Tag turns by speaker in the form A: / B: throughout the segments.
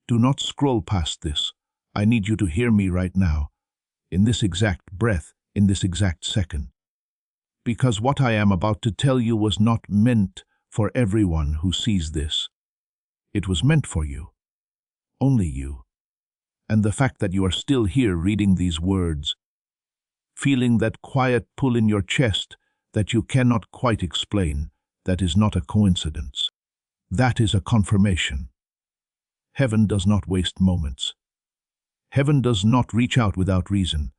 A: Do not scroll past this. I need you to hear me right now, in this exact breath, in this exact second. Because what I am about to tell you was not meant for everyone who sees this. It was meant for you. Only you. And the fact that you are still here reading these words, feeling that quiet pull in your chest that you cannot quite explain, that is not a coincidence. That is a confirmation. Heaven does not waste moments. Heaven does not reach out without reason.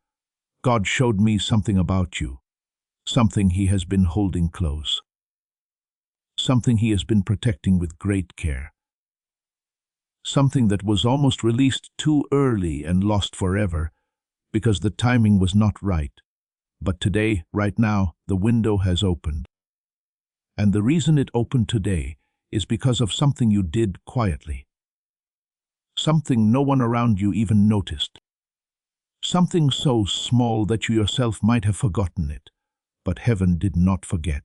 A: God showed me something about you, something He has been holding close, something He has been protecting with great care, something that was almost released too early and lost forever because the timing was not right. But today, right now, the window has opened. And the reason it opened today is because of something you did quietly. Something no one around you even noticed. Something so small that you yourself might have forgotten it, but heaven did not forget.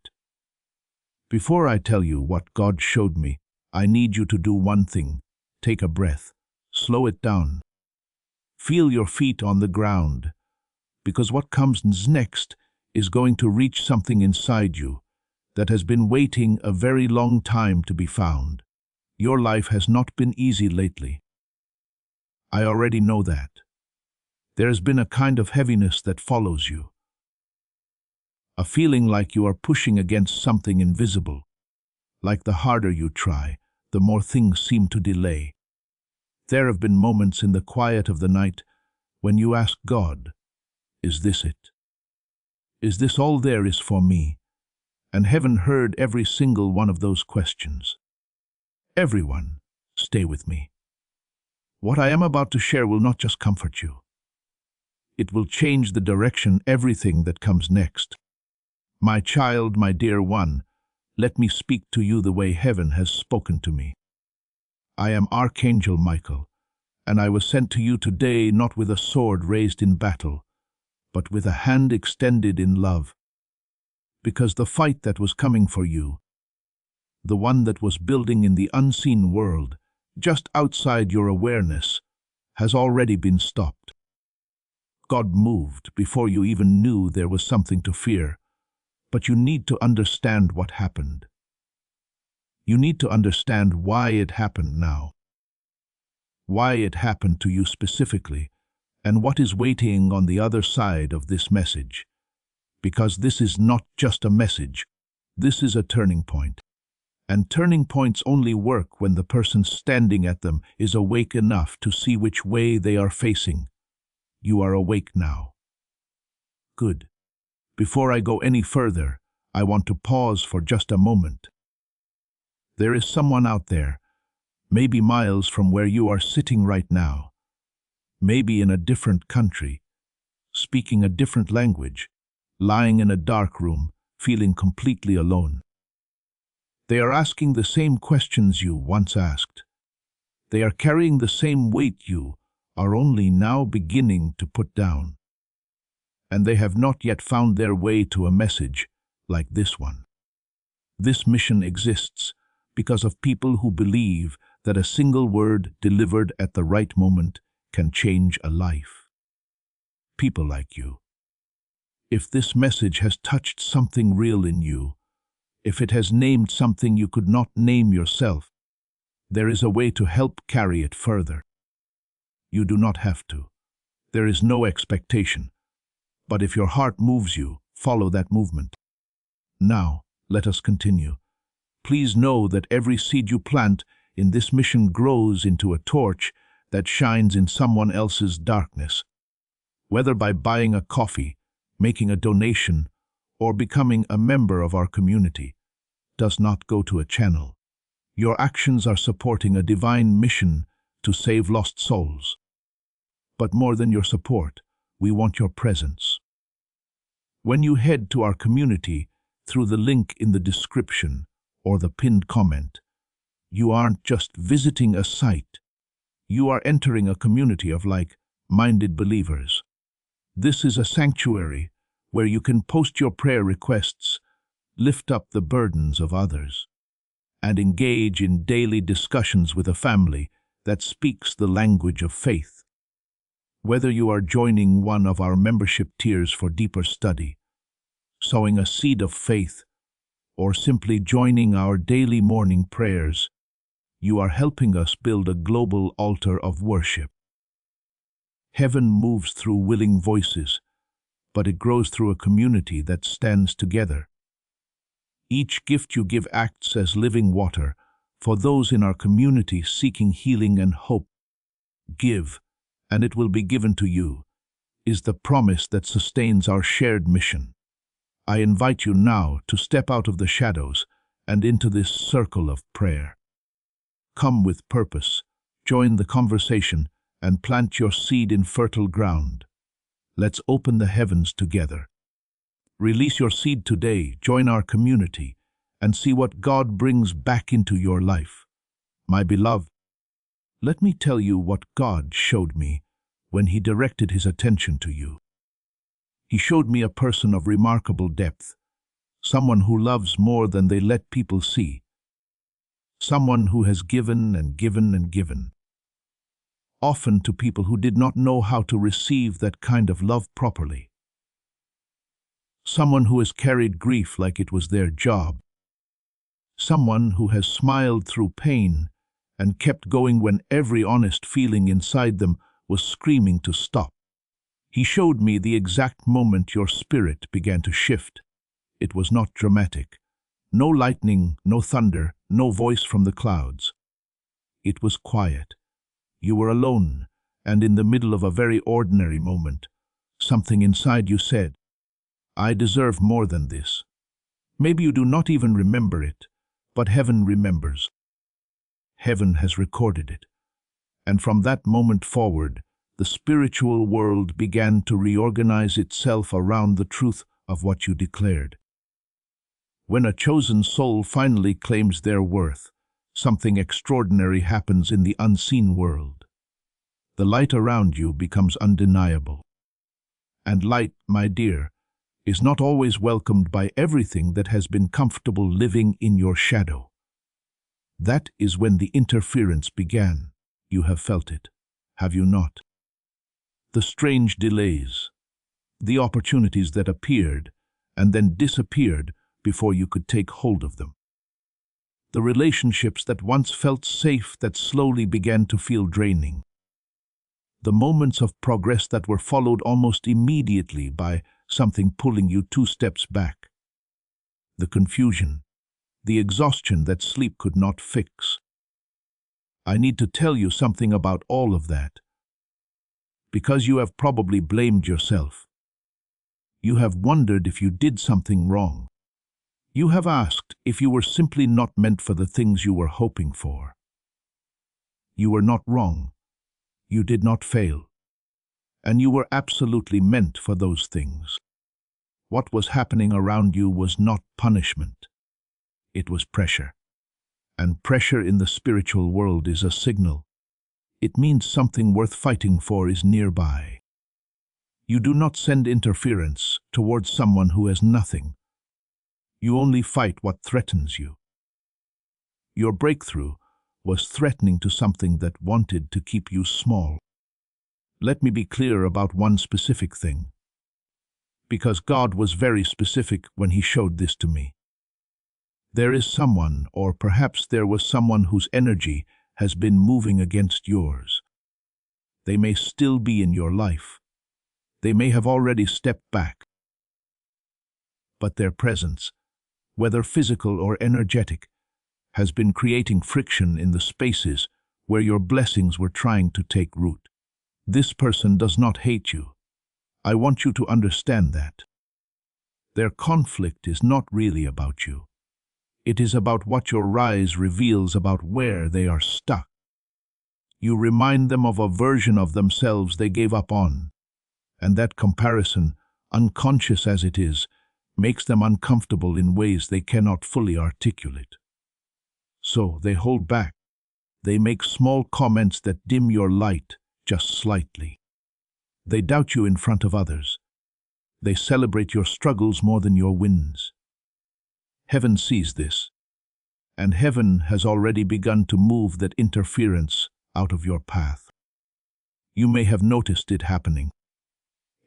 A: Before I tell you what God showed me, I need you to do one thing. Take a breath. Slow it down. Feel your feet on the ground, because what comes next is going to reach something inside you that has been waiting a very long time to be found. Your life has not been easy lately. I already know that. There has been a kind of heaviness that follows you. A feeling like you are pushing against something invisible. Like the harder you try, the more things seem to delay. There have been moments in the quiet of the night when you ask God, is this it? Is this all there is for me? And heaven heard every single one of those questions. Everyone, stay with me. What I am about to share will not just comfort you. It will change the direction everything that comes next. My child, my dear one, let me speak to you the way heaven has spoken to me. I am Archangel Michael, and I was sent to you today not with a sword raised in battle, but with a hand extended in love. Because the fight that was coming for you, the one that was building in the unseen world, just outside your awareness, has already been stopped. God moved before you even knew there was something to fear, but you need to understand what happened. You need to understand why it happened now. Why it happened to you specifically, and what is waiting on the other side of this message. Because this is not just a message, this is a turning point. And turning points only work when the person standing at them is awake enough to see which way they are facing. You are awake now. Good. Before I go any further, I want to pause for just a moment. There is someone out there, maybe miles from where you are sitting right now, maybe in a different country, speaking a different language, lying in a dark room, feeling completely alone. They are asking the same questions you once asked. They are carrying the same weight you are only now beginning to put down. And they have not yet found their way to a message like this one. This mission exists because of people who believe that a single word delivered at the right moment can change a life. People like you. If this message has touched something real in you, if it has named something you could not name yourself, there is a way to help carry it further. You do not have to. There is no expectation. But if your heart moves you, follow that movement. Now, let us continue. Please know that every seed you plant in this mission grows into a torch that shines in someone else's darkness. Whether by buying a coffee, making a donation, or becoming a member of our community, does not go to a channel. Your actions are supporting a divine mission to save lost souls. But more than your support, we want your presence. When you head to our community through the link in the description or the pinned comment, you aren't just visiting a site. You are entering a community of like-minded believers. This is a sanctuary where you can post your prayer requests, lift up the burdens of others, and engage in daily discussions with a family that speaks the language of faith. Whether you are joining one of our membership tiers for deeper study, sowing a seed of faith, or simply joining our daily morning prayers, you are helping us build a global altar of worship. Heaven moves through willing voices, but it grows through a community that stands together. Each gift you give acts as living water for those in our community seeking healing and hope. Give, and it will be given to you, is the promise that sustains our shared mission. I invite you now to step out of the shadows and into this circle of prayer. Come with purpose, join the conversation, and plant your seed in fertile ground. Let's open the heavens together. Release your seed today, join our community, and see what God brings back into your life. My beloved, let me tell you what God showed me when He directed His attention to you. He showed me a person of remarkable depth, someone who loves more than they let people see, someone who has given and given and given, often to people who did not know how to receive that kind of love properly. Someone who has carried grief like it was their job. Someone who has smiled through pain and kept going when every honest feeling inside them was screaming to stop. He showed me the exact moment your spirit began to shift. It was not dramatic. No lightning, no thunder, no voice from the clouds. It was quiet. You were alone, and in the middle of a very ordinary moment, something inside you said, I deserve more than this. Maybe you do not even remember it, but heaven remembers. Heaven has recorded it. And from that moment forward, the spiritual world began to reorganize itself around the truth of what you declared. When a chosen soul finally claims their worth, something extraordinary happens in the unseen world. The light around you becomes undeniable. And light, my dear, is not always welcomed by everything that has been comfortable living in your shadow. That is when the interference began. You have felt it, have you not? The strange delays, the opportunities that appeared and then disappeared before you could take hold of them. The relationships that once felt safe that slowly began to feel draining. The moments of progress that were followed almost immediately by something pulling you 2 steps back. The confusion, the exhaustion that sleep could not fix. I need to tell you something about all of that, because you have probably blamed yourself. You have wondered if you did something wrong. You have asked if you were simply not meant for the things you were hoping for. You were not wrong. You did not fail. And you were absolutely meant for those things. What was happening around you was not punishment. It was pressure. And pressure in the spiritual world is a signal. It means something worth fighting for is nearby. You do not send interference towards someone who has nothing. You only fight what threatens you. Your breakthrough was threatening to something that wanted to keep you small. Let me be clear about one specific thing, because God was very specific when He showed this to me. There is someone, or perhaps there was someone whose energy has been moving against yours. They may still be in your life. They may have already stepped back. But their presence, whether physical or energetic, has been creating friction in the spaces where your blessings were trying to take root. This person does not hate you. I want you to understand that. Their conflict is not really about you. It is about what your rise reveals about where they are stuck. You remind them of a version of themselves they gave up on, and that comparison, unconscious as it is, makes them uncomfortable in ways they cannot fully articulate. So they hold back. They make small comments that dim your light just slightly. They doubt you in front of others. They celebrate your struggles more than your wins. Heaven sees this, and heaven has already begun to move that interference out of your path. You may have noticed it happening.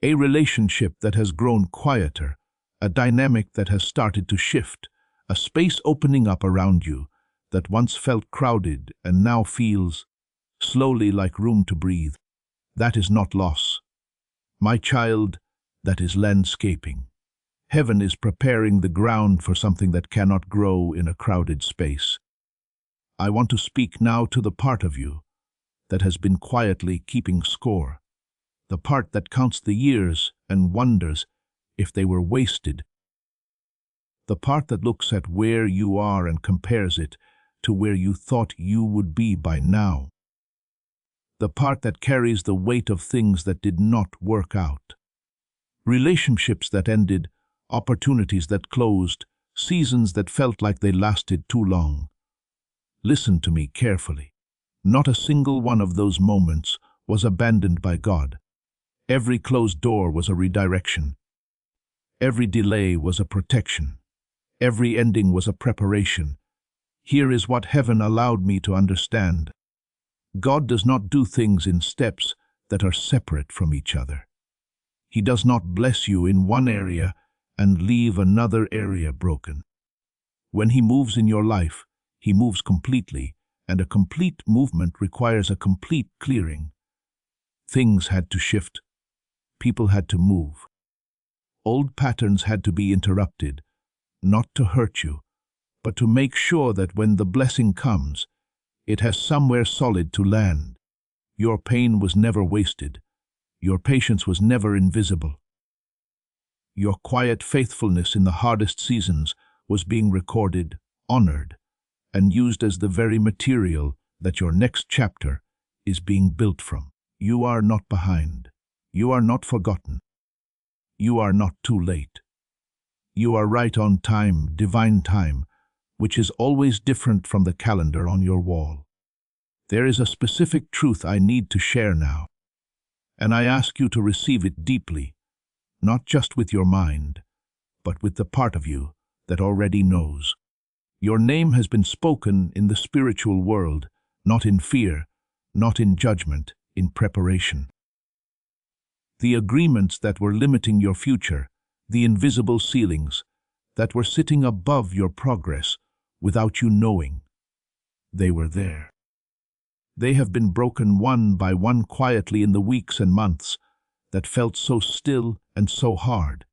A: A relationship that has grown quieter, a dynamic that has started to shift, a space opening up around you that once felt crowded and now feels slowly like room to breathe. That is not loss. My child, that is landscaping. Heaven is preparing the ground for something that cannot grow in a crowded space. I want to speak now to the part of you that has been quietly keeping score, the part that counts the years and wonders if they were wasted, the part that looks at where you are and compares it to where you thought you would be by now, the part that carries the weight of things that did not work out, relationships that ended, opportunities that closed, seasons that felt like they lasted too long. Listen to me carefully. Not a single one of those moments was abandoned by God. Every closed door was a redirection. Every delay was a protection. Every ending was a preparation. Here is what heaven allowed me to understand. God does not do things in steps that are separate from each other. He does not bless you in one area and leave another area broken. When He moves in your life, He moves completely, and a complete movement requires a complete clearing. Things had to shift. People had to move. Old patterns had to be interrupted, not to hurt you, but to make sure that when the blessing comes, it has somewhere solid to land. Your pain was never wasted. Your patience was never invisible. Your quiet faithfulness in the hardest seasons was being recorded, honored, and used as the very material that your next chapter is being built from. You are not behind. You are not forgotten. You are not too late. You are right on time, divine time, which is always different from the calendar on your wall. There is a specific truth I need to share now, and I ask you to receive it deeply, not just with your mind, but with the part of you that already knows. Your name has been spoken in the spiritual world, not in fear, not in judgment, in preparation. The agreements that were limiting your future, the invisible ceilings that were sitting above your progress without you knowing, they were there. They have been broken one by one quietly in the weeks and months that felt so still and so hard.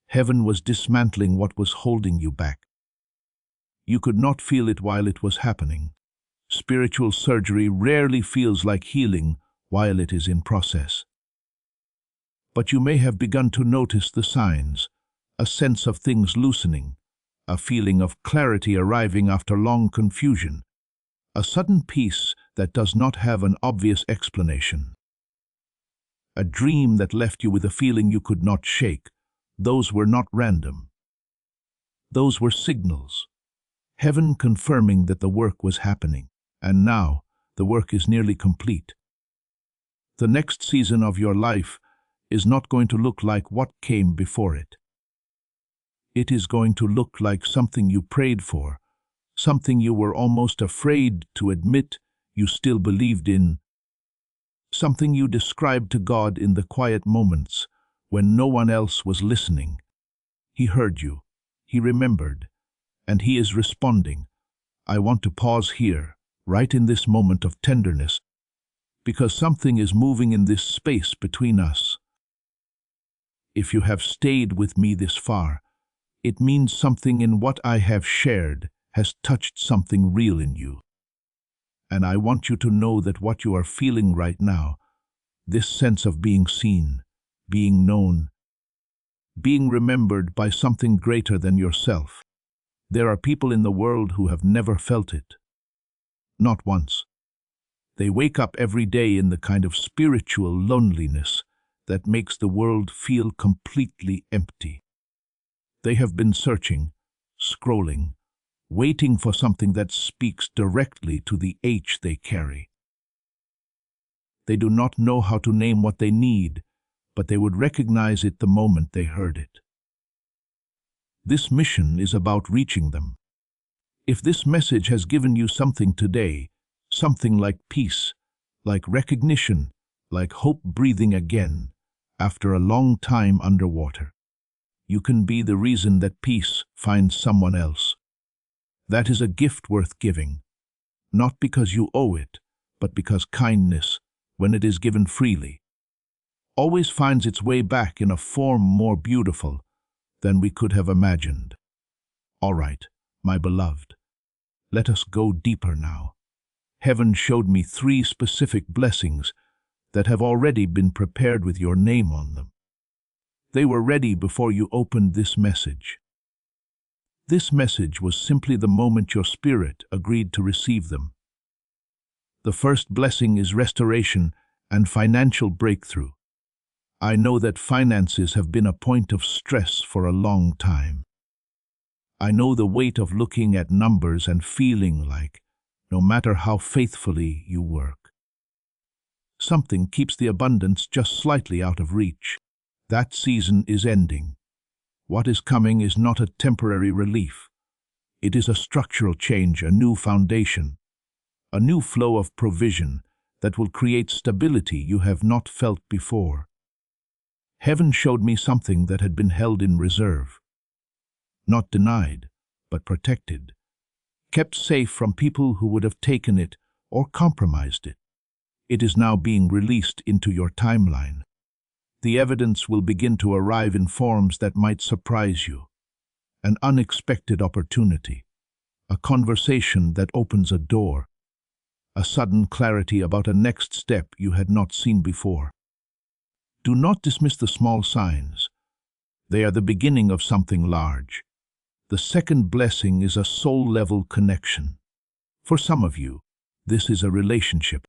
A: Heaven was dismantling what was holding you back. You could not feel it while it was happening. Spiritual surgery rarely feels like healing while it is in process. But you may have begun to notice the signs, a sense of things loosening, a feeling of clarity arriving after long confusion, a sudden peace that does not have an obvious explanation. A dream that left you with a feeling you could not shake. Those were not random. Those were signals. Heaven confirming that the work was happening, and now the work is nearly complete. The next season of your life is not going to look like what came before it. It is going to look like something you prayed for, something you were almost afraid to admit you still believed in, something you described to God in the quiet moments when no one else was listening. He heard you, He remembered, and He is responding. I want to pause here, right in this moment of tenderness, because something is moving in this space between us. If you have stayed with me this far, it means something in what I have shared has touched something real in you. And I want you to know that what you are feeling right now, this sense of being seen, being known, being remembered by something greater than yourself. There are people in the world who have never felt it. Not once. They wake up every day in the kind of spiritual loneliness that makes the world feel completely empty. They have been searching, scrolling, waiting for something that speaks directly to the H they carry. They do not know how to name what they need, but they would recognize it the moment they heard it. This mission is about reaching them. If this message has given you something today, Something like peace, like recognition, like hope breathing again after a long time underwater. You can be the reason that peace finds someone else. That is a gift worth giving, not because you owe it, but because kindness, when it is given freely, always finds its way back in a form more beautiful than we could have imagined. All right, my beloved, let us go deeper now. Heaven showed me 3 specific blessings that have already been prepared with your name on them. They were ready before you opened this message. This message was simply the moment your spirit agreed to receive them. The first blessing is restoration and financial breakthrough. I know that finances have been a point of stress for a long time. I know the weight of looking at numbers and feeling like, no matter how faithfully you work, something keeps the abundance just slightly out of reach. That season is ending. What is coming is not a temporary relief. It is a structural change, a new foundation, a new flow of provision that will create stability you have not felt before. Heaven showed me something that had been held in reserve, not denied, but protected, kept safe from people who would have taken it or compromised it. It is now being released into your timeline. The evidence will begin to arrive in forms that might surprise you. An unexpected opportunity, a conversation that opens a door, a sudden clarity about a next step you had not seen before. Do not dismiss the small signs. They are the beginning of something large. The second blessing is a soul-level connection. For some of you, this is a relationship.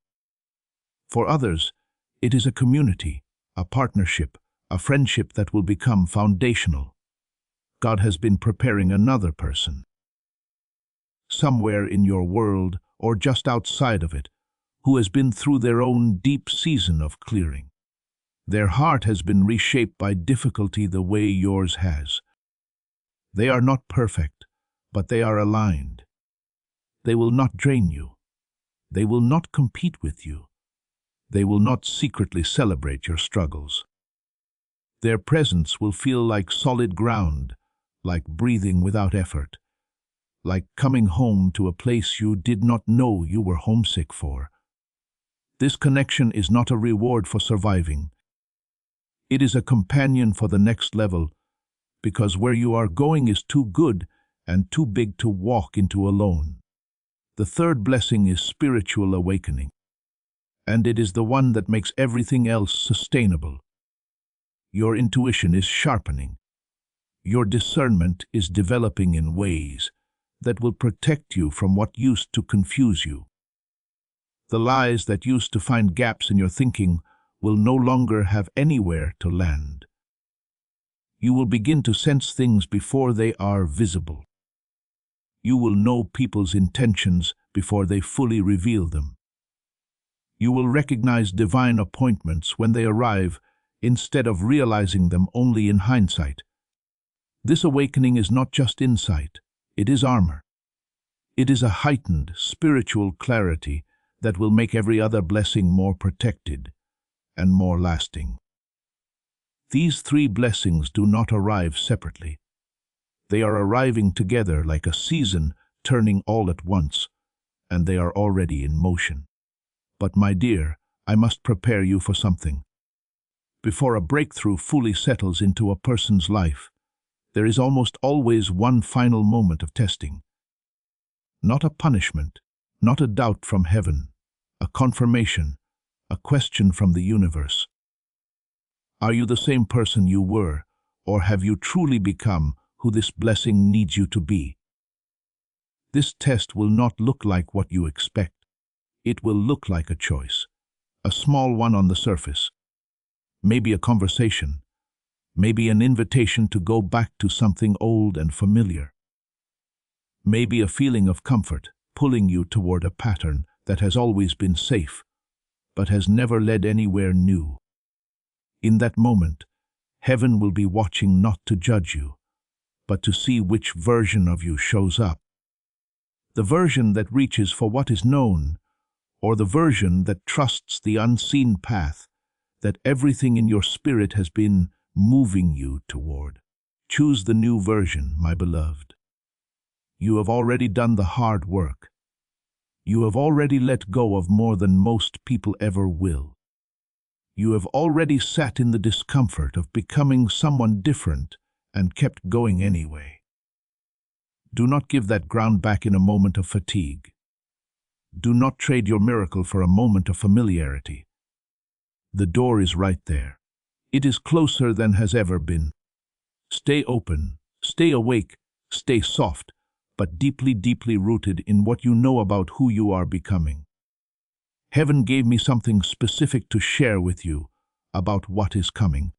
A: For others, it is a community, a partnership, a friendship that will become foundational. God has been preparing another person, somewhere in your world or just outside of it, who has been through their own deep season of clearing. Their heart has been reshaped by difficulty the way yours has. They are not perfect, but they are aligned. They will not drain you. They will not compete with you. They will not secretly celebrate your struggles. Their presence will feel like solid ground, like breathing without effort, like coming home to a place you did not know you were homesick for. This connection is not a reward for surviving. It is a companion for the next level, because where you are going is too good and too big to walk into alone. The third blessing is spiritual awakening, and it is the one that makes everything else sustainable. Your intuition is sharpening. Your discernment is developing in ways that will protect you from what used to confuse you. The lies that used to find gaps in your thinking will no longer have anywhere to land. You will begin to sense things before they are visible. You will know people's intentions before they fully reveal them. You will recognize divine appointments when they arrive instead of realizing them only in hindsight. This awakening is not just insight, it is armor. It is a heightened spiritual clarity that will make every other blessing more protected and more lasting. These 3 blessings do not arrive separately. They are arriving together like a season turning all at once, and they are already in motion. But my dear, I must prepare you for something. Before a breakthrough fully settles into a person's life, there is almost always one final moment of testing. Not a punishment, not a doubt from heaven, a confirmation, a question from the universe. Are you the same person you were, or have you truly become who this blessing needs you to be? This test will not look like what you expect. It will look like a choice, a small one on the surface. Maybe a conversation, maybe an invitation to go back to something old and familiar. Maybe a feeling of comfort pulling you toward a pattern that has always been safe, but has never led anywhere new. In that moment, heaven will be watching not to judge you, but to see which version of you shows up. The version that reaches for what is known, or the version that trusts the unseen path that everything in your spirit has been moving you toward. Choose the new version, my beloved. You have already done the hard work. You have already let go of more than most people ever will. You have already sat in the discomfort of becoming someone different and kept going anyway. Do not give that ground back in a moment of fatigue. Do not trade your miracle for a moment of familiarity. The door is right there. It is closer than has ever been. Stay open, stay awake, stay soft, but deeply, deeply rooted in what you know about who you are becoming. Heaven gave me something specific to share with you about what is coming.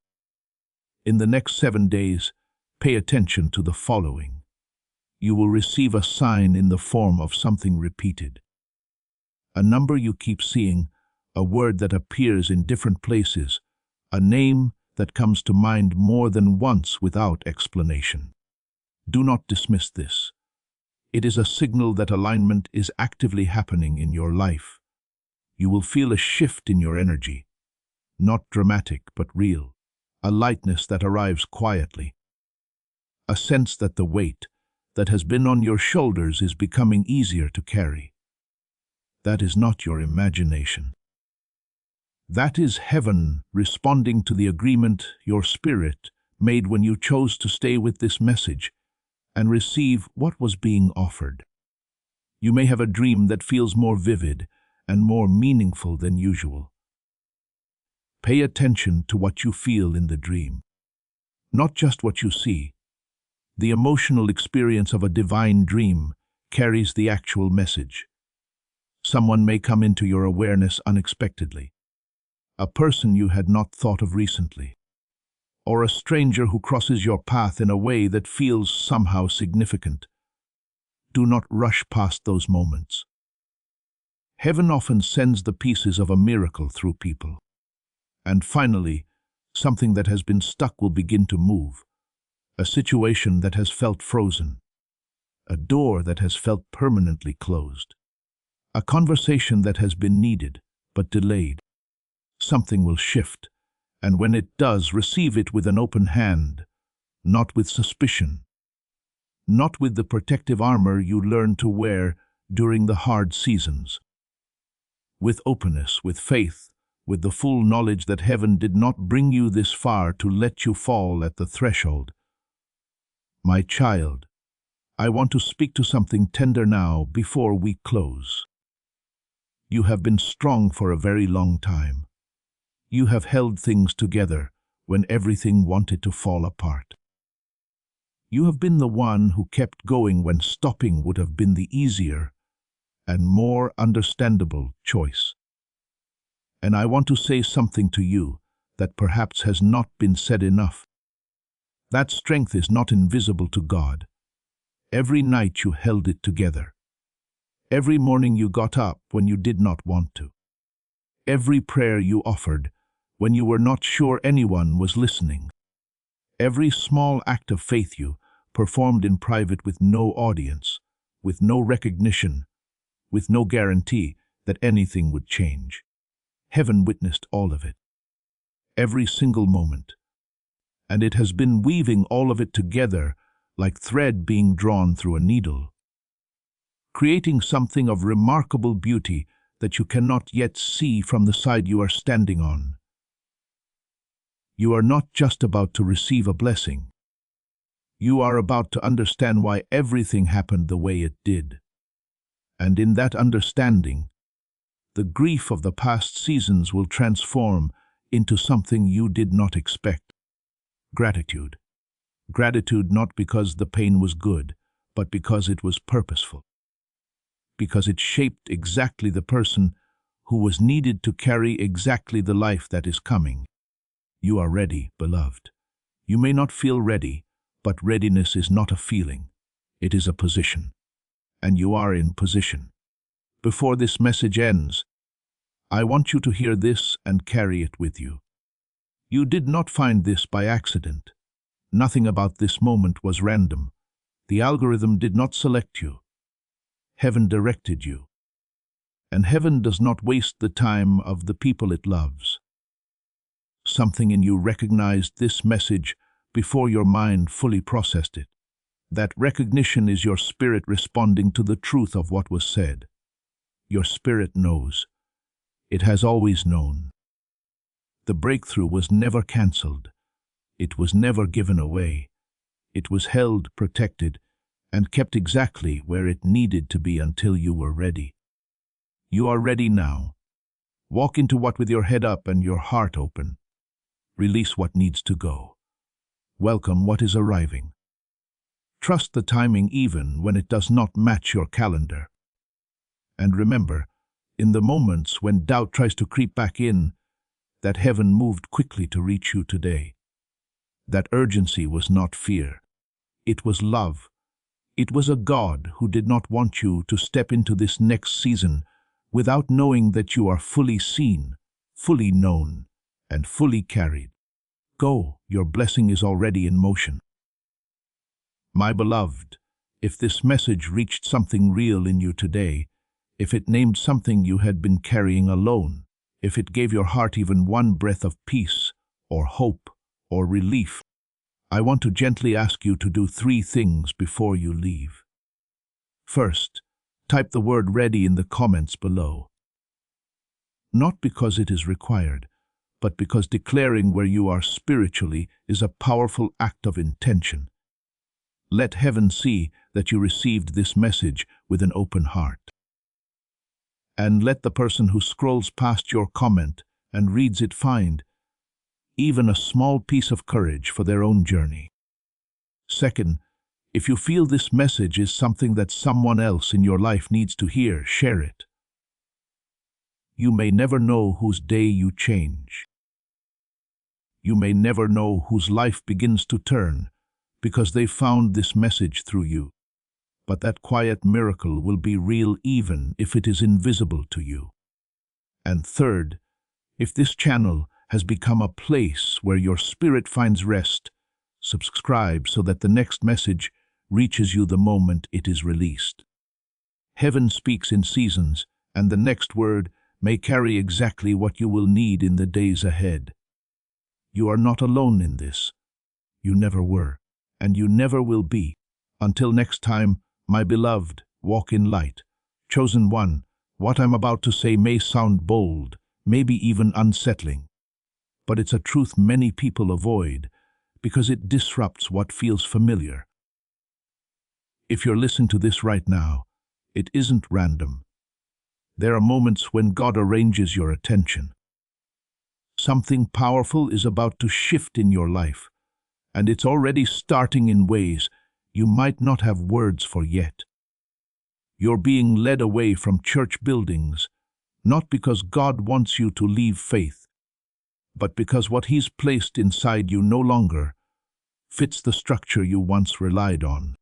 A: In the next 7 days, pay attention to the following. You will receive a sign in the form of something repeated. A number you keep seeing, a word that appears in different places, a name that comes to mind more than once without explanation. Do not dismiss this. It is a signal that alignment is actively happening in your life. You will feel a shift in your energy, not dramatic but real, a lightness that arrives quietly, a sense that the weight that has been on your shoulders is becoming easier to carry. That is not your imagination. That is heaven responding to the agreement your spirit made when you chose to stay with this message and receive what was being offered. You may have a dream that feels more vivid and more meaningful than usual. Pay attention to what you feel in the dream, not just what you see. The emotional experience of a divine dream carries the actual message. Someone may come into your awareness unexpectedly, a person you had not thought of recently, or a stranger who crosses your path in a way that feels somehow significant. Do not rush past those moments. Heaven often sends the pieces of a miracle through people. And finally, something that has been stuck will begin to move. A situation that has felt frozen. A door that has felt permanently closed. A conversation that has been needed but delayed. Something will shift, and when it does, receive it with an open hand, not with suspicion, not with the protective armor you learned to wear during the hard seasons. With openness, with faith, with the full knowledge that heaven did not bring you this far to let you fall at the threshold. My child, I want to speak to something tender now before we close. You have been strong for a very long time. You have held things together when everything wanted to fall apart. You have been the one who kept going when stopping would have been the easier and more understandable choice. And I want to say something to you that perhaps has not been said enough. That strength is not invisible to God. Every night you held it together. Every morning you got up when you did not want to. Every prayer you offered when you were not sure anyone was listening. Every small act of faith you performed in private with no audience, with no recognition, with no guarantee that anything would change. Heaven witnessed all of it. Every single moment. And it has been weaving all of it together like thread being drawn through a needle, creating something of remarkable beauty that you cannot yet see from the side you are standing on. You are not just about to receive a blessing. You are about to understand why everything happened the way it did. And in that understanding, the grief of the past seasons will transform into something you did not expect. Gratitude. Gratitude not because the pain was good, but because it was purposeful. Because it shaped exactly the person who was needed to carry exactly the life that is coming. You are ready, beloved. You may not feel ready, but readiness is not a feeling. It is a position. And you are in position. Before this message ends, I want you to hear this and carry it with you. You did not find this by accident. Nothing about this moment was random. The algorithm did not select you. Heaven directed you. and heaven does not waste the time of the people it loves. Something in you recognized this message before your mind fully processed it. That recognition is your spirit responding to the truth of what was said. Your spirit knows. It has always known. The breakthrough was never cancelled. It was never given away. It was held, protected, and kept exactly where it needed to be until you were ready. You are ready now. Walk into what with your head up and your heart open. Release what needs to go. Welcome what is arriving. Trust the timing even when it does not match your calendar. And remember, in the moments when doubt tries to creep back in, that heaven moved quickly to reach you today. That urgency was not fear. It was love. It was a God who did not want you to step into this next season without knowing that you are fully seen, fully known, and fully carried. Go, your blessing is already in motion. My beloved, if this message reached something real in you today, if it named something you had been carrying alone, if it gave your heart even one breath of peace, or hope, or relief, I want to gently ask you to do 3 things before you leave. First, type the word "ready" in the comments below. Not because it is required, but because declaring where you are spiritually is a powerful act of intention. Let heaven see that you received this message with an open heart. And let the person who scrolls past your comment and reads it find even a small piece of courage for their own journey. Second, if you feel this message is something that someone else in your life needs to hear, share it. You may never know whose day you change. You may never know whose life begins to turn because they found this message through you. But that quiet miracle will be real even if it is invisible to you. And third, if this channel has become a place where your spirit finds rest, subscribe so that the next message reaches you the moment it is released. Heaven speaks in seasons, and the next word may carry exactly what you will need in the days ahead. You are not alone in this. You never were, and you never will be. Until next time, my beloved, walk in light. Chosen one, what I'm about to say may sound bold, maybe even unsettling. But it's a truth many people avoid because it disrupts what feels familiar. If you're listening to this right now, it isn't random. There are moments when God arranges your attention. Something powerful is about to shift in your life, and it's already starting in ways you might not have words for yet. You're being led away from church buildings, not because God wants you to leave faith, but because what He's placed inside you no longer fits the structure you once relied on.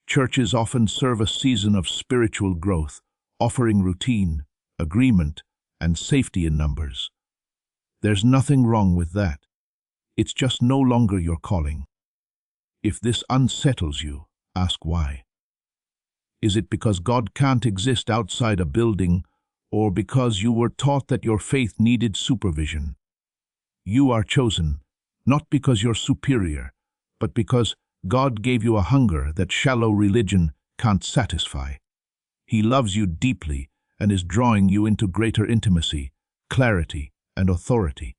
A: Churches often serve a season of spiritual growth, offering routine, agreement, and safety in numbers. There's nothing wrong with that. It's just no longer your calling. If this unsettles you, ask why. Is it because God can't exist outside a building, or because you were taught that your faith needed supervision? You are chosen, not because you're superior, but because God gave you a hunger that shallow religion can't satisfy. He loves you deeply and is drawing you into greater intimacy, clarity, and authority.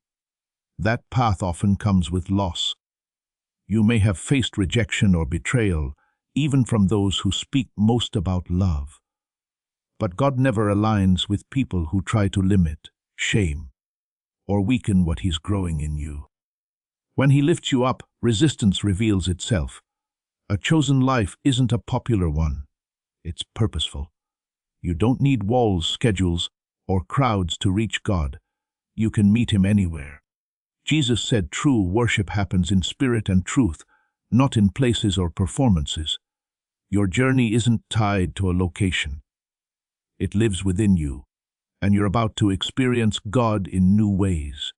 A: That path often comes with loss. You may have faced rejection or betrayal, even from those who speak most about love. But God never aligns with people who try to limit, shame, or weaken what He's growing in you. When He lifts you up, resistance reveals itself. A chosen life isn't a popular one. It's purposeful. You don't need walls, schedules, or crowds to reach God. You can meet Him anywhere. Jesus said true worship happens in spirit and truth, not in places or performances. Your journey isn't tied to a location. It lives within you, and you're about to experience God in new ways.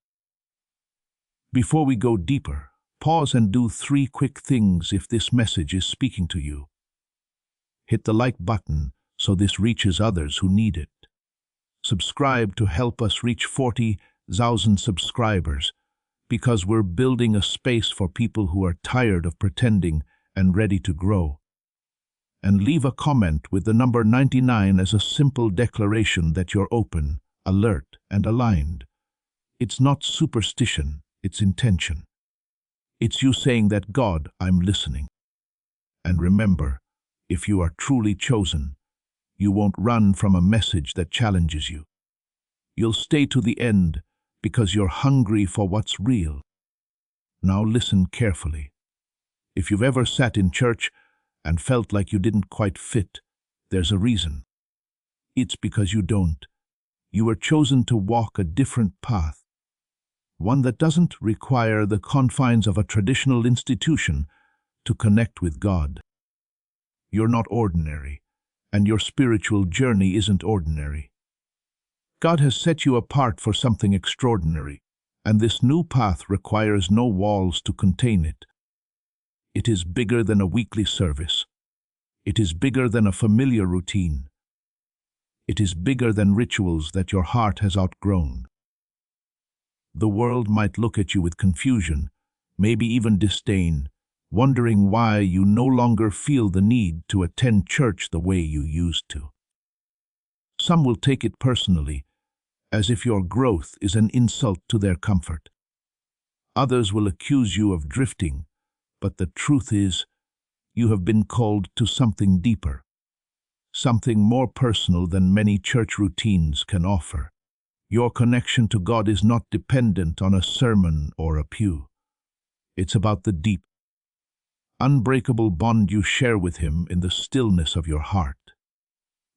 A: Before we go deeper, pause and do 3 quick things if this message is speaking to you. Hit the like button so this reaches others who need it. subscribe to help us reach 40,000 subscribers, because we're building a space for people who are tired of pretending and ready to grow. And leave a comment with the number 99 as a simple declaration that you're open, alert, and aligned. It's not superstition, it's intention. It's you saying that, God, I'm listening. And remember, if you are truly chosen, you won't run from a message that challenges you. You'll stay to the end because you're hungry for what's real. Now listen carefully. If you've ever sat in church and felt like you didn't quite fit, there's a reason. It's because you don't. You were chosen to walk a different path, one that doesn't require the confines of a traditional institution to connect with God. You're not ordinary, and your spiritual journey isn't ordinary. God has set you apart for something extraordinary, and this new path requires no walls to contain it. It is bigger than a weekly service. It is bigger than a familiar routine. It is bigger than rituals that your heart has outgrown. The world might look at you with confusion, maybe even disdain, wondering why you no longer feel the need to attend church the way you used to. Some will take it personally, as if your growth is an insult to their comfort. Others will accuse you of drifting, but the truth is, you have been called to something deeper, something more personal than many church routines can offer. Your connection to God is not dependent on a sermon or a pew. It's about the deep, unbreakable bond you share with Him in the stillness of your heart.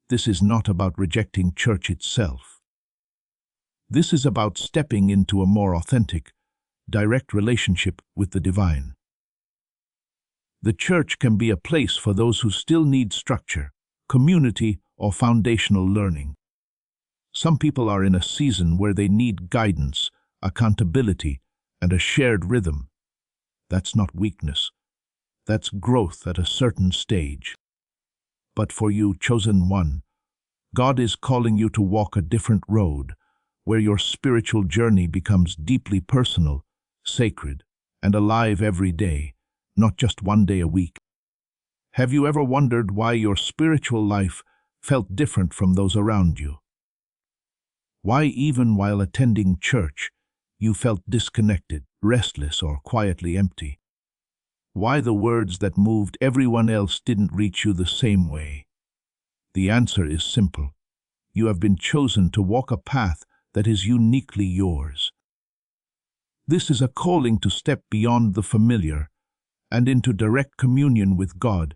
A: This is not about rejecting church itself. This is about stepping into a more authentic, direct relationship with the divine. The church can be a place for those who still need structure, community, or foundational learning. Some people are in a season where they need guidance, accountability, and a shared rhythm. That's not weakness. That's growth at a certain stage. But for you, chosen one, God is calling you to walk a different road, where your spiritual journey becomes deeply personal, sacred, and alive every day, not just one day a week. Have you ever wondered why your spiritual life felt different from those around you? Why, even while attending church, you felt disconnected, restless, or quietly empty? Why the words that moved everyone else didn't reach you the same way? The answer is simple. You have been chosen to walk a path that is uniquely yours. This is a calling to step beyond the familiar and into direct communion with God,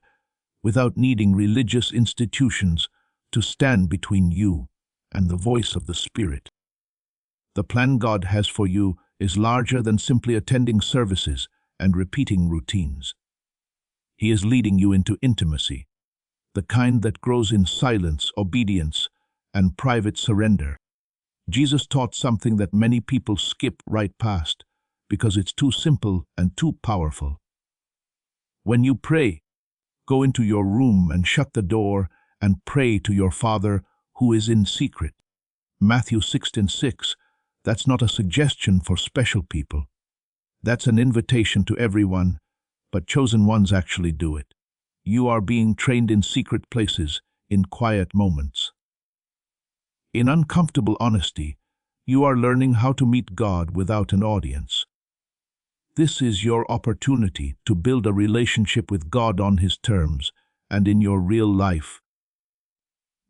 A: without needing religious institutions to stand between you and the voice of the Spirit. The plan God has for you is larger than simply attending services and repeating routines. He is leading you into intimacy, the kind that grows in silence, obedience, and private surrender. Jesus taught something that many people skip right past because it's too simple and too powerful. When you pray, go into your room and shut the door and pray to your Father who is in secret. Matthew 6:6. That's not a suggestion for special people. That's an invitation to everyone, but chosen ones actually do it. You are being trained in secret places, in quiet moments. In uncomfortable honesty, you are learning how to meet God without an audience. This is your opportunity to build a relationship with God on His terms and in your real life,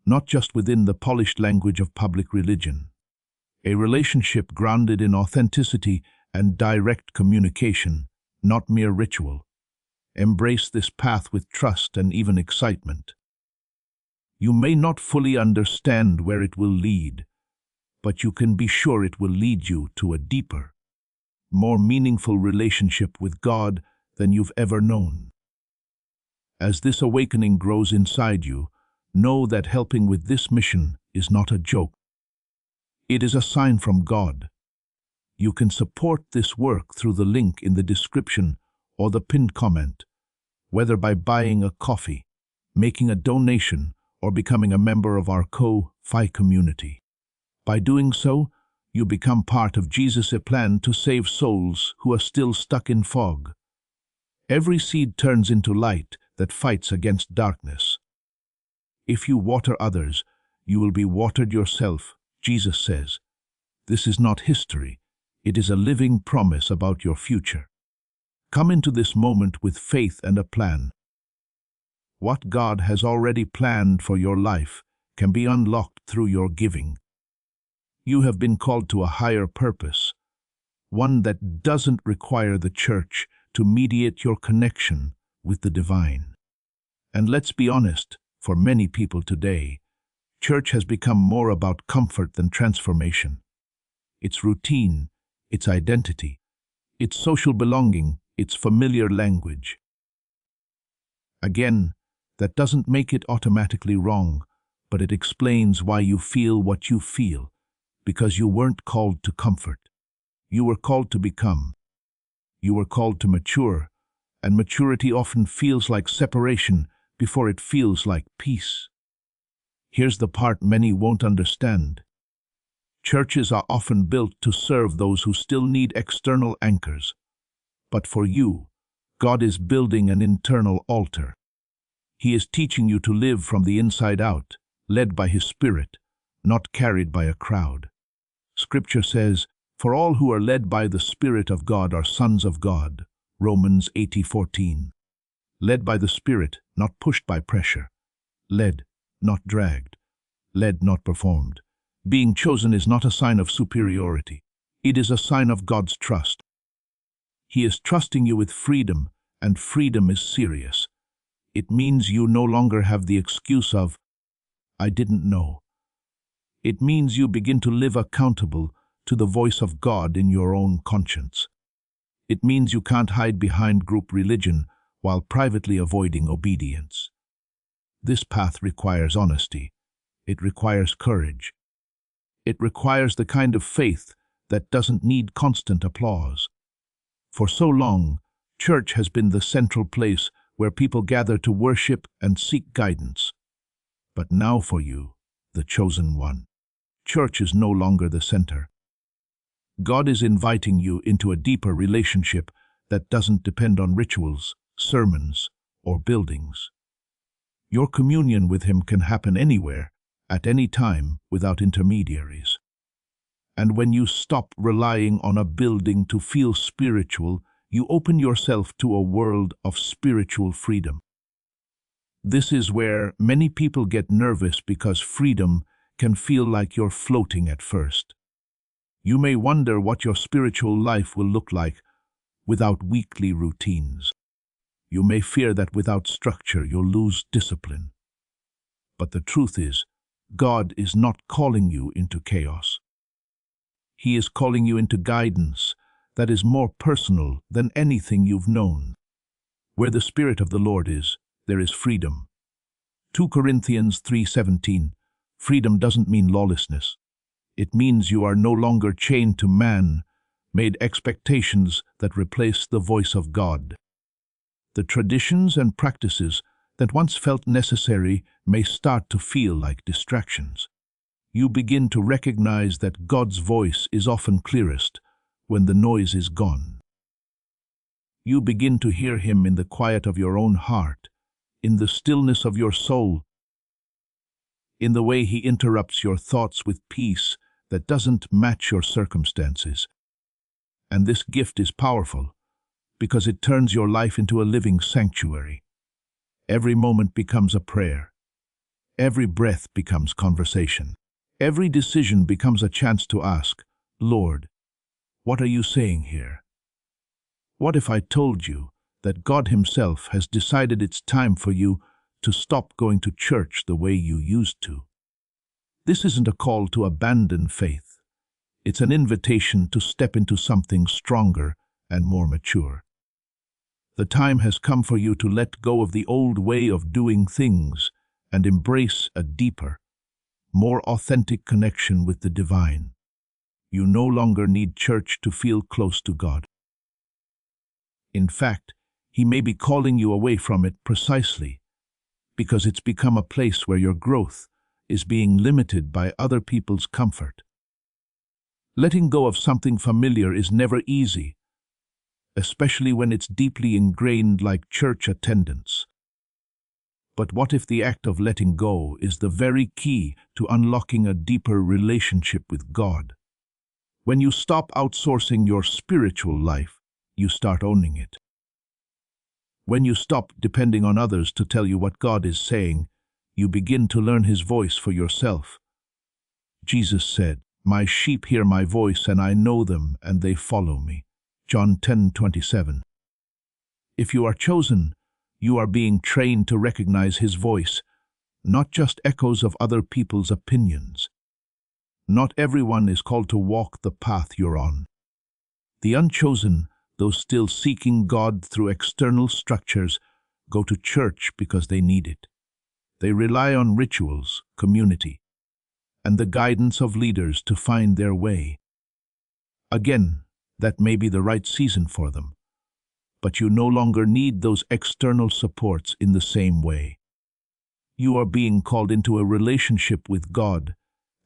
A: not just within the polished language of public religion. A relationship grounded in authenticity and direct communication, not mere ritual. Embrace this path with trust and even excitement. You may not fully understand where it will lead, but you can be sure it will lead you to a deeper, more meaningful relationship with God than you've ever known. As this awakening grows inside you, know that helping with this mission is not a joke. It is a sign from God. You can support this work through the link in the description or the pinned comment, whether by buying a coffee, making a donation, or becoming a member of our Ko-Fi community. By doing so, you become part of Jesus' plan to save souls who are still stuck in fog. Every seed turns into light that fights against darkness. If you water others, you will be watered yourself, Jesus says. This is not history. It is a living promise about your future. Come into this moment with faith and a plan. What God has already planned for your life can be unlocked through your giving. You have been called to a higher purpose, one that doesn't require the church to mediate your connection with the divine. And let's be honest, for many people today, church has become more about comfort than transformation. It's routine, it's identity, it's social belonging, it's familiar language. Again, that doesn't make it automatically wrong, but it explains why you feel what you feel, because you weren't called to comfort. You were called to become. You were called to mature, and maturity often feels like separation before it feels like peace. Here's the part many won't understand. Churches are often built to serve those who still need external anchors. But for you, God is building an internal altar. He is teaching you to live from the inside out, led by His Spirit, not carried by a crowd. Scripture says, "For all who are led by the Spirit of God are sons of God." Romans 8:14. Led by the Spirit, not pushed by pressure. Led, not dragged. Led, not performed. Being chosen is not a sign of superiority. It is a sign of God's trust. He is trusting you with freedom, and freedom is serious. It means you no longer have the excuse of, "I didn't know." It means you begin to live accountable to the voice of God in your own conscience. It means you can't hide behind group religion while privately avoiding obedience. This path requires honesty. It requires courage. It requires the kind of faith that doesn't need constant applause. For so long, church has been the central place where people gather to worship and seek guidance. But now for you, the chosen one, church is no longer the center. God is inviting you into a deeper relationship that doesn't depend on rituals, sermons, or buildings. Your communion with Him can happen anywhere, at any time, without intermediaries. And when you stop relying on a building to feel spiritual, you open yourself to a world of spiritual freedom. This is where many people get nervous because freedom can feel like you're floating at first. You may wonder what your spiritual life will look like without weekly routines. You may fear that without structure you'll lose discipline. But the truth is, God is not calling you into chaos. He is calling you into guidance that is more personal than anything you've known. Where the Spirit of the Lord is, there is freedom. 2 Corinthians 3:17. Freedom doesn't mean lawlessness. It means you are no longer chained to man, made expectations that replace the voice of God. The traditions and practices that once felt necessary may start to feel like distractions. You begin to recognize that God's voice is often clearest when the noise is gone. You begin to hear Him in the quiet of your own heart, in the stillness of your soul, in the way He interrupts your thoughts with peace that doesn't match your circumstances. And this gift is powerful because it turns your life into a living sanctuary. Every moment becomes a prayer. Every breath becomes conversation. Every decision becomes a chance to ask, "Lord, what are you saying here? What if I told you that God Himself has decided it's time for you to stop going to church the way you used to?" This isn't a call to abandon faith. It's an invitation to step into something stronger and more mature. The time has come for you to let go of the old way of doing things and embrace a deeper, more authentic connection with the divine. You no longer need church to feel close to God. In fact, He may be calling you away from it precisely because it's become a place where your growth is being limited by other people's comfort. Letting go of something familiar is never easy, especially when it's deeply ingrained like church attendance. But what if the act of letting go is the very key to unlocking a deeper relationship with God? When you stop outsourcing your spiritual life, you start owning it. When you stop depending on others to tell you what God is saying, you begin to learn His voice for yourself. Jesus said, "My sheep hear my voice, and I know them, and they follow me." John 10:27. If you are chosen, you are being trained to recognize His voice, not just echoes of other people's opinions. Not everyone is called to walk the path you're on. The unchosen, those still seeking God through external structures, go to church because they need it. They rely on rituals, community, and the guidance of leaders to find their way. Again, that may be the right season for them, but you no longer need those external supports in the same way. You are being called into a relationship with God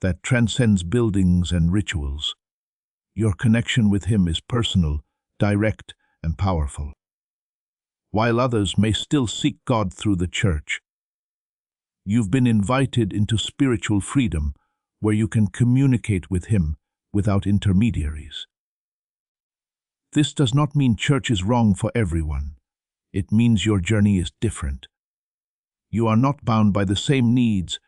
A: that transcends buildings and rituals. Your connection with Him is personal, direct, and powerful. While others may still seek God through the church, you've been invited into spiritual freedom where you can communicate with Him without intermediaries. This does not mean church is wrong for everyone. It means your journey is different. You are not bound by the same needs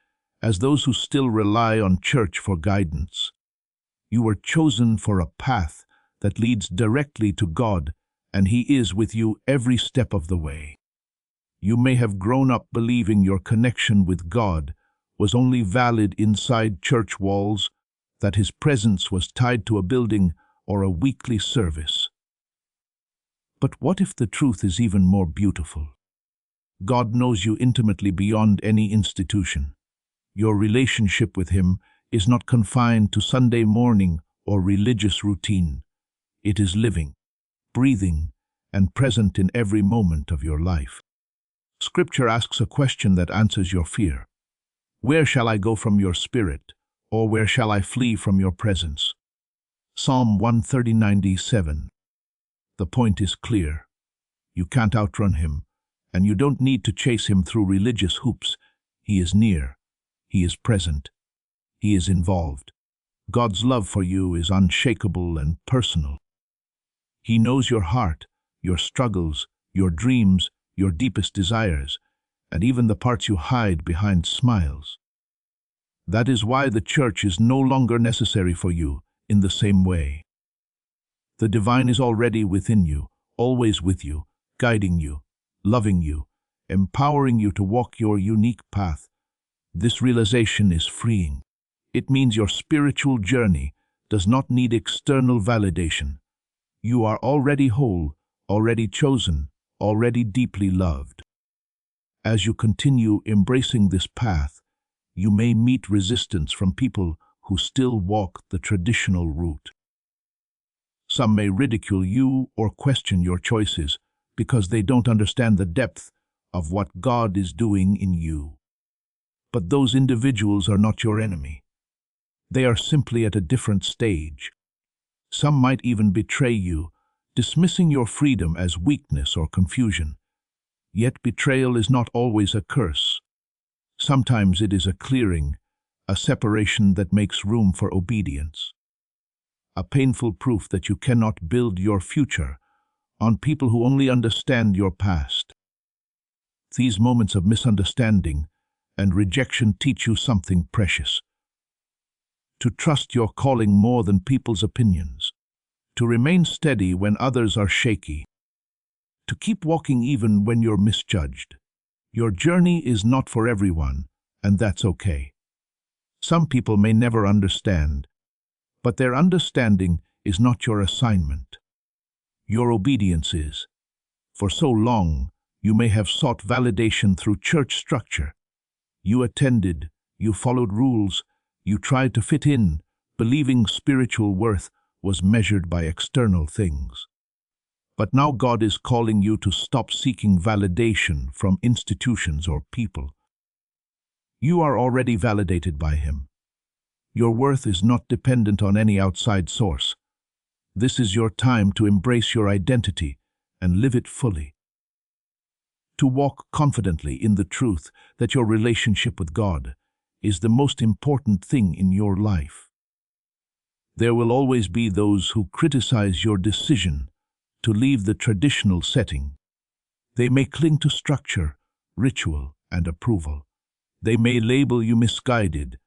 A: as those who still rely on church for guidance. You were chosen for a path that leads directly to God, and He is with you every step of the way. You may have grown up believing your connection with God was only valid inside church walls, that His presence was tied to a building or a weekly service. But what if the truth is even more beautiful? God knows you intimately beyond any institution. Your relationship with Him is not confined to Sunday morning or religious routine. It is living, breathing, and present in every moment of your life. Scripture asks a question that answers your fear. Where shall I go from your spirit, or where shall I flee from your presence? Psalm 139:7. The point is clear. You can't outrun Him, and you don't need to chase Him through religious hoops. He is near. He is present. He is involved. God's love for you is unshakable and personal. He knows your heart, your struggles, your dreams, your deepest desires, and even the parts you hide behind smiles. That is why the church is no longer necessary for you in the same way. The divine is already within you, always with you, guiding you, loving you, empowering you to walk your unique path. This realization is freeing. It means your spiritual journey does not need external validation. You are already whole, already chosen, already deeply loved. As you continue embracing this path, you may meet resistance from people who still walk the traditional route. Some may ridicule you or question your choices because they don't understand the depth of what God is doing in you. But those individuals are not your enemy. They are simply at a different stage. Some might even betray you, dismissing your freedom as weakness or confusion. Yet betrayal is not always a curse. Sometimes it is a clearing, a separation that makes room for obedience. A painful proof that you cannot build your future on people who only understand your past. These moments of misunderstanding and rejection teach you something precious. To trust your calling more than people's opinions. To remain steady when others are shaky. To keep walking even when you're misjudged. Your journey is not for everyone, and that's okay. Some people may never understand, but their understanding is not your assignment. Your obedience is. For so long, you may have sought validation through church structure. You attended, you followed rules, you tried to fit in, believing spiritual worth was measured by external things. But now God is calling you to stop seeking validation from institutions or people. You are already validated by Him. Your worth is not dependent on any outside source. This is your time to embrace your identity and live it fully. To walk confidently in the truth that your relationship with God is the most important thing in your life. There will always be those who criticize your decision to leave the traditional setting. They may cling to structure, ritual, and approval. They may label you misguided,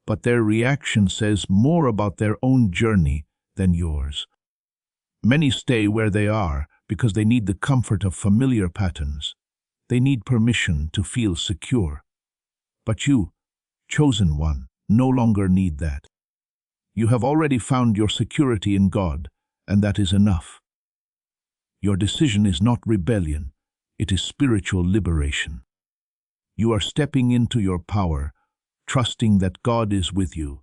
A: but their reaction says more about their own journey than yours. Many stay where they are because they need the comfort of familiar patterns. They need permission to feel secure. But you, chosen one, no longer need that. You have already found your security in God, and that is enough. Your decision is not rebellion, it is spiritual liberation. You are stepping into your power, trusting that God is with you,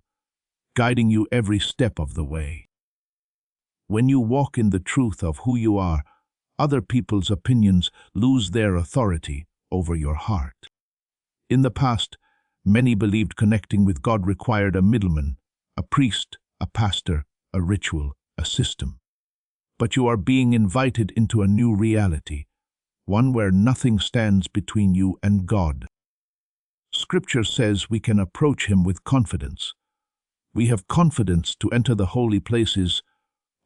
A: guiding you every step of the way. When you walk in the truth of who you are, other people's opinions lose their authority over your heart. In the past, many believed connecting with God required a middleman, a priest, a pastor, a ritual, a system. But you are being invited into a new reality, one where nothing stands between you and God. Scripture says we can approach Him with confidence. We have confidence to enter the holy places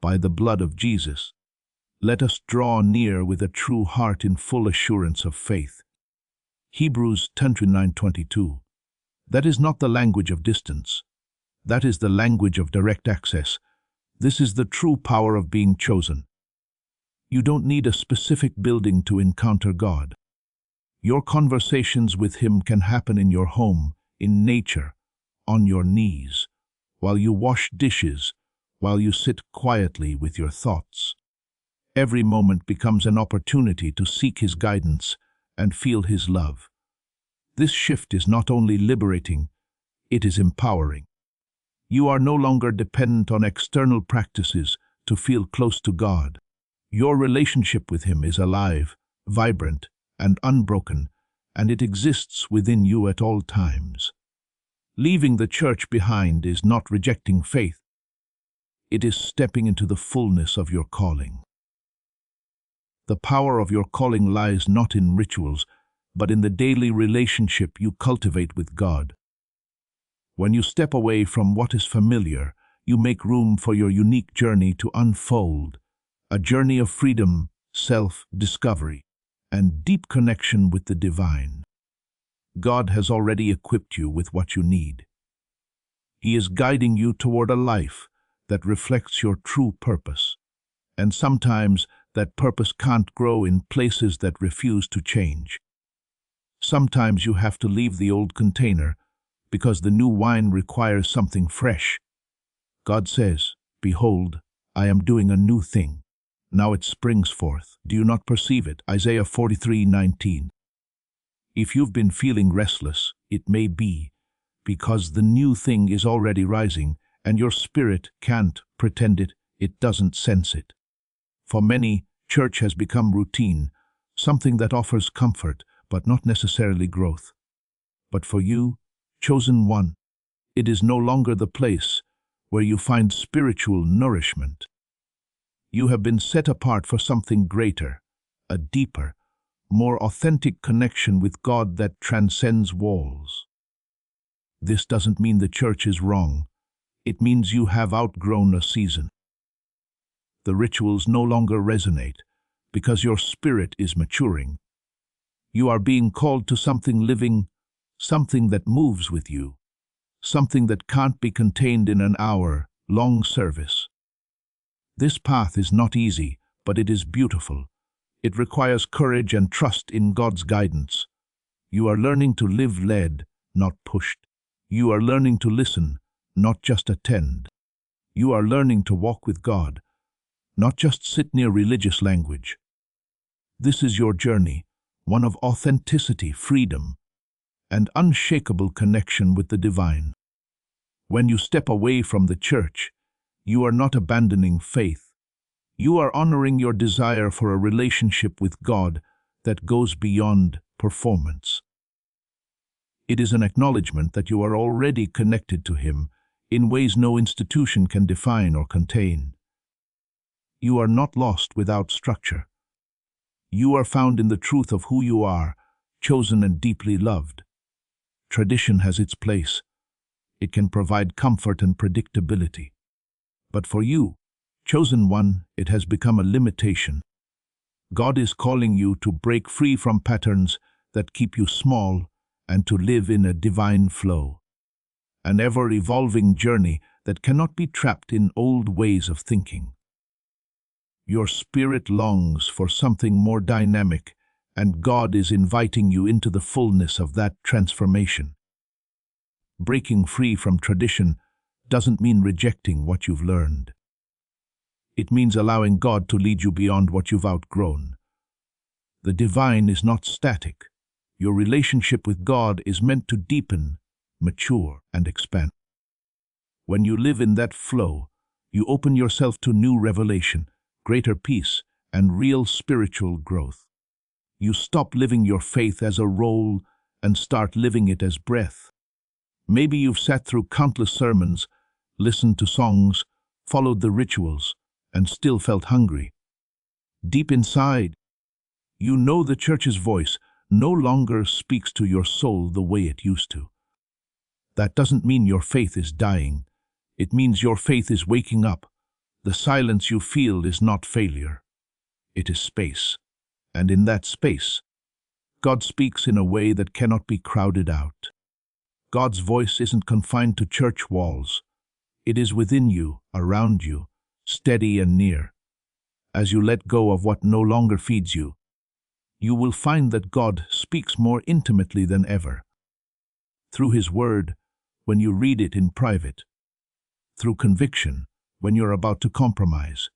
A: by the blood of Jesus. Let us draw near with a true heart in full assurance of faith. Hebrews 10:9-22. That is not the language of distance. That is the language of direct access. This is the true power of being chosen. You don't need a specific building to encounter God. Your conversations with Him can happen in your home, in nature, on your knees, while you wash dishes, while you sit quietly with your thoughts. Every moment becomes an opportunity to seek His guidance and feel His love. This shift is not only liberating, it is empowering. You are no longer dependent on external practices to feel close to God. Your relationship with Him is alive, vibrant, and unbroken, and it exists within you at all times. Leaving the church behind is not rejecting faith. It is stepping into the fullness of your calling. The power of your calling lies not in rituals, but in the daily relationship you cultivate with God. When you step away from what is familiar, you make room for your unique journey to unfold, a journey of freedom, self-discovery, and deep connection with the divine. God has already equipped you with what you need. He is guiding you toward a life that reflects your true purpose, and sometimes that purpose can't grow in places that refuse to change. Sometimes you have to leave the old container because the new wine requires something fresh. God says, "Behold, I am doing a new thing. Now it springs forth. Do you not perceive it?" Isaiah 43:19. If you've been feeling restless, it may be because the new thing is already rising and your spirit can't pretend it doesn't sense it. For many, church has become routine, something that offers comfort but not necessarily growth. But for you, chosen one, it is no longer the place where you find spiritual nourishment. You have been set apart for something greater, a deeper, more authentic connection with God that transcends walls. This doesn't mean the church is wrong. It means you have outgrown a season. The rituals no longer resonate because your spirit is maturing. You are being called to something living, something that moves with you, something that can't be contained in an hour-long service. This path is not easy, but it is beautiful. It requires courage and trust in God's guidance. You are learning to live led, not pushed. You are learning to listen, not just attend. You are learning to walk with God, not just sit near religious language. This is your journey, one of authenticity, freedom, and unshakable connection with the divine. When you step away from the church, you are not abandoning faith. You are honoring your desire for a relationship with God that goes beyond performance. It is an acknowledgement that you are already connected to Him in ways no institution can define or contain. You are not lost without structure. You are found in the truth of who you are, chosen and deeply loved. Tradition has its place. It can provide comfort and predictability. But for you, chosen one, it has become a limitation. God is calling you to break free from patterns that keep you small and to live in a divine flow. An ever-evolving journey that cannot be trapped in old ways of thinking. Your spirit longs for something more dynamic, and God is inviting you into the fullness of that transformation. Breaking free from tradition doesn't mean rejecting what you've learned. It means allowing God to lead you beyond what you've outgrown. The divine is not static. Your relationship with God is meant to deepen, mature, and expand. When you live in that flow, you open yourself to new revelation, greater peace, and real spiritual growth. You stop living your faith as a role and start living it as breath. Maybe you've sat through countless sermons, listened to songs, followed the rituals, and still felt hungry. Deep inside, you know the church's voice no longer speaks to your soul the way it used to. That doesn't mean your faith is dying. It means your faith is waking up. The silence you feel is not failure. It is space. And in that space, God speaks in a way that cannot be crowded out. God's voice isn't confined to church walls. It is within you, around you, steady and near. As you let go of what no longer feeds you, you will find that God speaks more intimately than ever. Through His Word, when you read it in private. Through conviction, when you're about to compromise.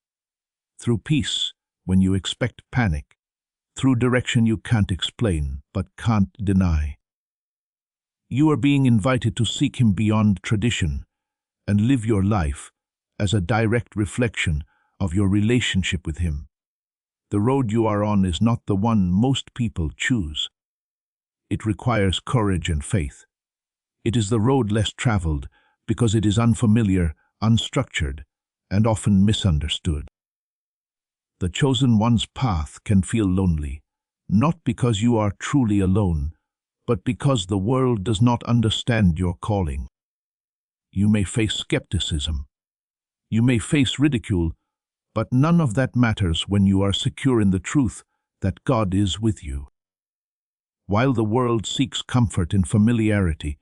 A: Through peace, when you expect panic. Through direction you can't explain, but can't deny. You are being invited to seek Him beyond tradition and live your life as a direct reflection of your relationship with Him. The road you are on is not the one most people choose. It requires courage and faith. It is the road less traveled because it is unfamiliar, unstructured, and often misunderstood. The chosen one's path can feel lonely, not because you are truly alone, but because the world does not understand your calling. You may face skepticism. You may face ridicule, but none of that matters when you are secure in the truth that God is with you. While the world seeks comfort in familiarity,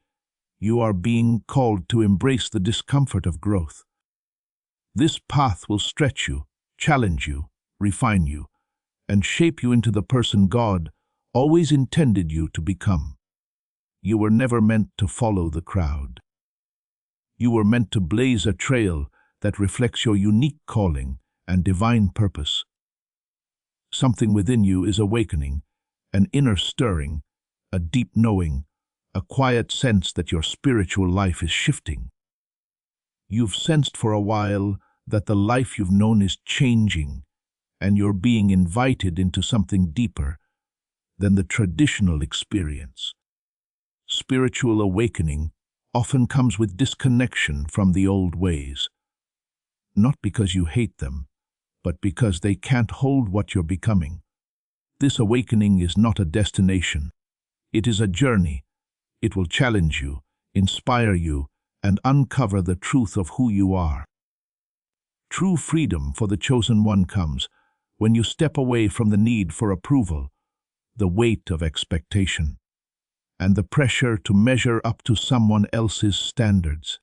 A: you are being called to embrace the discomfort of growth. This path will stretch you, challenge you, refine you, and shape you into the person God always intended you to become. You were never meant to follow the crowd. You were meant to blaze a trail that reflects your unique calling and divine purpose. Something within you is awakening, an inner stirring, a deep knowing, a quiet sense that your spiritual life is shifting. You've sensed for a while that the life you've known is changing, and you're being invited into something deeper than the traditional experience. Spiritual awakening often comes with disconnection from the old ways, not because you hate them, but because they can't hold what you're becoming. This awakening is not a destination. It is a journey. It will challenge you, inspire you, and uncover the truth of who you are. True freedom for the chosen one comes when you step away from the need for approval, the weight of expectation, and the pressure to measure up to someone else's standards.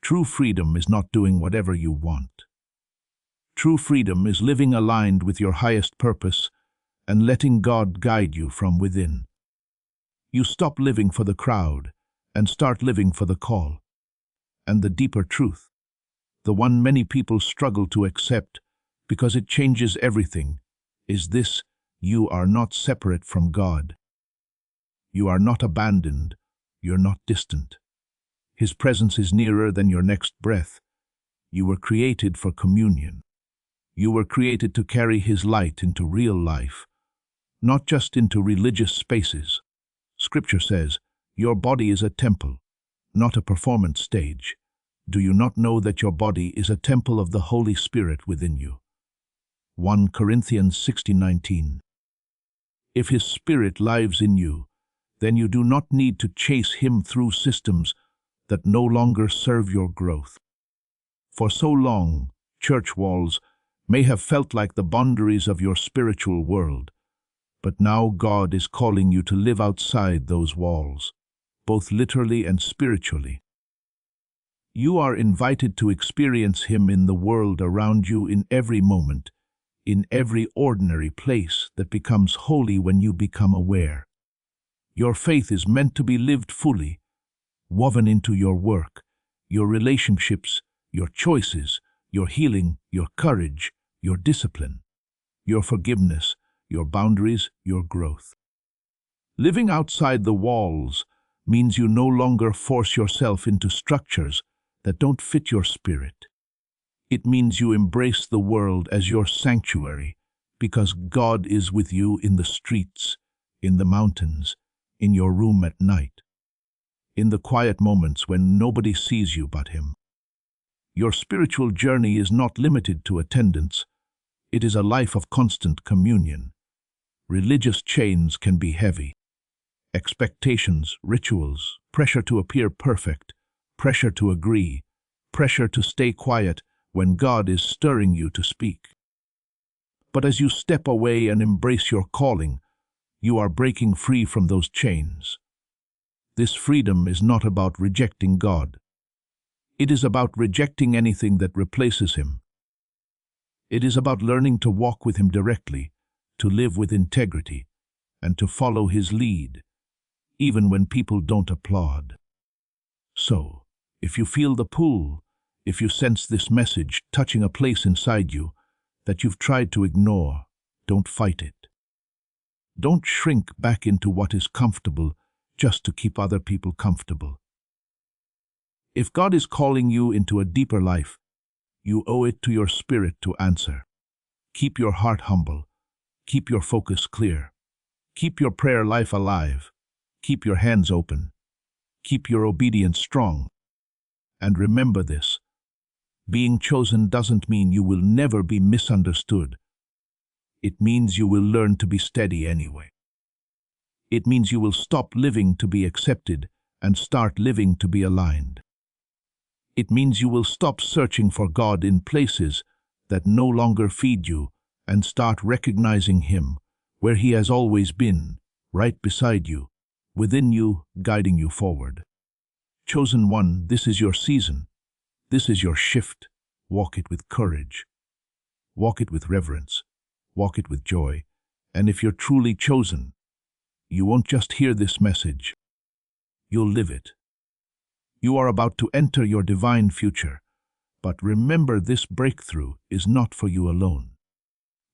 A: True freedom is not doing whatever you want. True freedom is living aligned with your highest purpose and letting God guide you from within. You stop living for the crowd and start living for the call. And the deeper truth, the one many people struggle to accept because it changes everything, is this: you are not separate from God. You are not abandoned. You're not distant. His presence is nearer than your next breath. You were created for communion. You were created to carry His light into real life, not just into religious spaces. Scripture says, your body is a temple. not a performance stage. Do you not know that your body is a temple of the Holy Spirit within you? 1 Corinthians 16:19. If His Spirit lives in you, then you do not need to chase Him through systems that no longer serve your growth. For so long, church walls may have felt like the boundaries of your spiritual world, but now God is calling you to live outside those walls, both literally and spiritually. You are invited to experience Him in the world around you in every moment, in every ordinary place that becomes holy when you become aware. Your faith is meant to be lived fully, woven into your work, your relationships, your choices, your healing, your courage, your discipline, your forgiveness, your boundaries, your growth. Living outside the walls means you no longer force yourself into structures that don't fit your spirit. It means you embrace the world as your sanctuary, because God is with you in the streets, in the mountains, in your room at night, in the quiet moments when nobody sees you but Him. Your spiritual journey is not limited to attendance. It is a life of constant communion. Religious chains can be heavy. Expectations, rituals, pressure to appear perfect, pressure to agree, pressure to stay quiet when God is stirring you to speak. But as you step away and embrace your calling, you are breaking free from those chains. This freedom is not about rejecting God. It is about rejecting anything that replaces Him. It is about learning to walk with Him directly, to live with integrity, and to follow His lead, even when people don't applaud. So, if you feel the pull, if you sense this message touching a place inside you that you've tried to ignore, don't fight it. Don't shrink back into what is comfortable just to keep other people comfortable. If God is calling you into a deeper life, you owe it to your spirit to answer. Keep your heart humble. Keep your focus clear. Keep your prayer life alive. Keep your hands open. Keep your obedience strong. And remember this: being chosen doesn't mean you will never be misunderstood. It means you will learn to be steady anyway. It means you will stop living to be accepted and start living to be aligned. It means you will stop searching for God in places that no longer feed you and start recognizing Him where He has always been, right beside you, within you, guiding you forward. Chosen one, this is your season. This is your shift. Walk it with courage. Walk it with reverence. Walk it with joy. And if you're truly chosen, you won't just hear this message. You'll live it. You are about to enter your divine future, but remember, this breakthrough is not for you alone.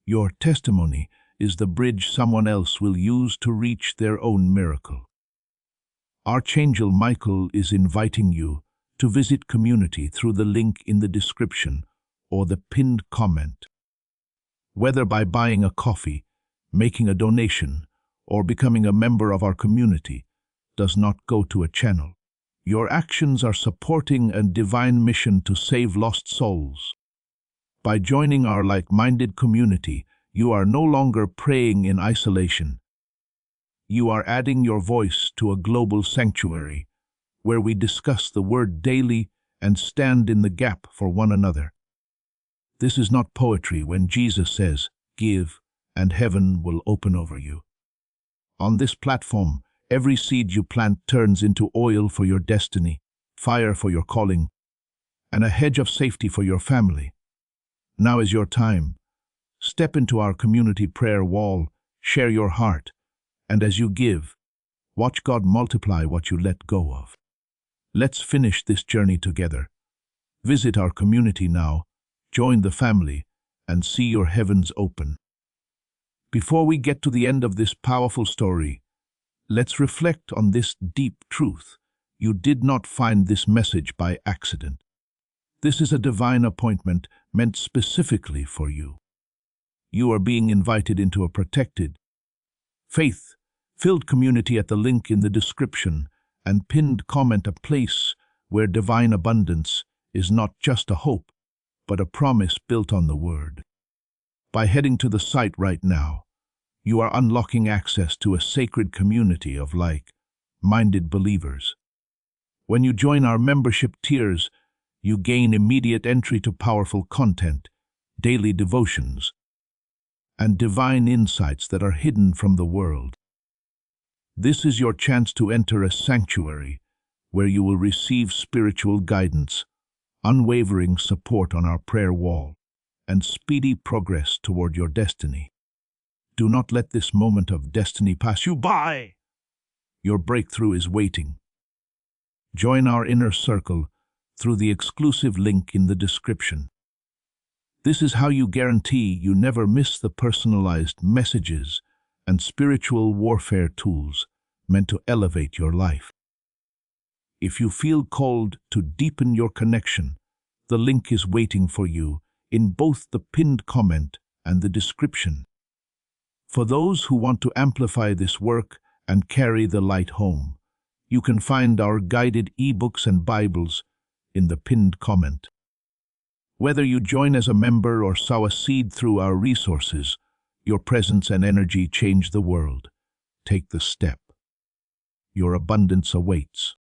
A: Your testimony is the bridge someone else will use to reach their own miracle. Archangel Michael is inviting you to visit community through the link in the description or the pinned comment. Whether by buying a coffee, making a donation, or becoming a member of our community, does not go to a channel. Your actions are supporting a divine mission to save lost souls. By joining our like-minded community, you are no longer praying in isolation. You are adding your voice to a global sanctuary, where we discuss the Word daily and stand in the gap for one another. This is not poetry when Jesus says, "Give, and heaven will open over you." On this platform, every seed you plant turns into oil for your destiny, fire for your calling, and a hedge of safety for your family. Now is your time. Step into our community prayer wall, share your heart, and as you give, watch God multiply what you let go of. Let's finish this journey together. Visit our community now, join the family, and see your heavens open. Before we get to the end of this powerful story, let's reflect on this deep truth. You did not find this message by accident. This is a divine appointment meant specifically for you. You are being invited into a protected, faith-filled community at the link in the description, and pinned comment a place where divine abundance is not just a hope, but a promise built on the Word. By heading to the site right now, you are unlocking access to a sacred community of like-minded believers. When you join our membership tiers, you gain immediate entry to powerful content, daily devotions, and divine insights that are hidden from the world. This is your chance to enter a sanctuary where you will receive spiritual guidance, unwavering support on our prayer wall, and speedy progress toward your destiny. Do not let this moment of destiny pass you by. Your breakthrough is waiting. Join our inner circle through the exclusive link in the description. This is how you guarantee you never miss the personalized messages and spiritual warfare tools meant to elevate your life. If you feel called to deepen your connection, the link is waiting for you in both the pinned comment and the description. For those who want to amplify this work and carry the light home, you can find our guided ebooks and Bibles in the pinned comment. Whether you join as a member or sow a seed through our resources, your presence and energy change the world. Take the step. Your abundance awaits.